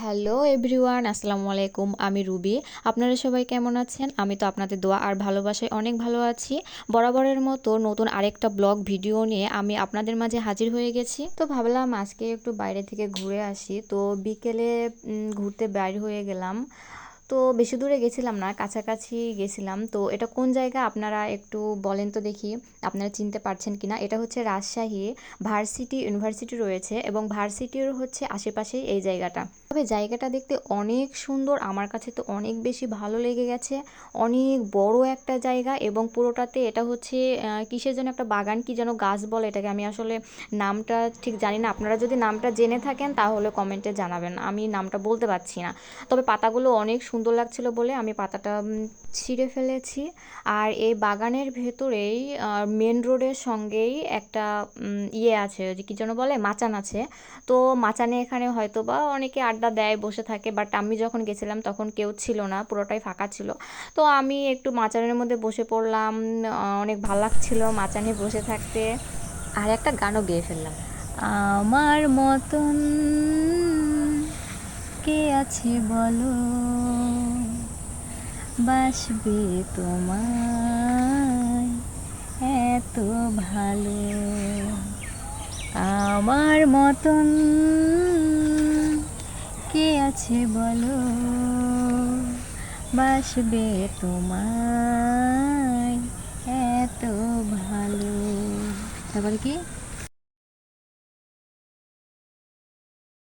Hello everyone, আসসালামু আলাইকুম। আমি রুবি। আপনারা সবাই কেমন আছেন? আমি তো আপনাদের দোয়া আর ভালোবাসায় অনেক ভালো আছি। বরাবরের মতো নতুন আরেকটা ব্লগ ভিডিও নিয়ে আমি আপনাদের মাঝে হাজির হয়ে গেছি। তো ভাবলাম আজকে একটু বাইরে থেকে ঘুরে আসি। তো বিকেলে ঘুরতে বাইর হয়ে গেলাম। তো বেশি দূরে গেছিলাম না, কাছাকাছি গেছিলাম। তো এটা কোন জায়গা আপনারা একটু বলেন তো দেখি, আপনারা চিনতে পারছেন কিনা। এটা হচ্ছে রাজশাহী ভার্সিটি ইউনিভার্সিটি রয়েছে এবং ভার্সিটির হচ্ছে আশেপাশেই এই জায়গাটা। তবে জায়গাটা দেখতে অনেক সুন্দর, আমার কাছে তো অনেক বেশি ভালো লেগে গেছে। অনেক বড় একটা জায়গা এবং পুরোটাতে এটা হচ্ছে কিসের যেন একটা বাগান, কি যেন গাছ বলে এটাকে, আমি আসলে নামটা ঠিক জানি না। আপনারা যদি নামটা জেনে থাকেন তাহলে কমেন্টে জানাবেন, আমি নামটা বলতে পারছি না। তবে পাতাগুলো অনেক সুন্দর লাগছিল বলে আমি পাতাটা ছিঁড়ে ফেলেছি। আর এই বাগানের ভেতরেই মেন রোডের সঙ্গেই একটা ইয়ে আছে, যে কী যেন বলে, মাচান আছে। তো মাচানে এখানে হয়তো বা অনেকে আড্ডা দেয়, বসে থাকে, বাট আমি যখন গেছিলাম তখন কেউ ছিল না, পুরোটাই ফাঁকা ছিল। তো আমি একটু মাচানের মধ্যে বসে পড়লাম। অনেক ভালো লাগছিল মাচানে বসে থাকতে। আর একটা গানও গেয়ে ফেললাম, আমার মতন কে আছে বলো, বাসবে তোমায় এত ভালো, আমার মতন কে আছে বলো, বাসবে তোমায় এত ভালো। তারপরে কি,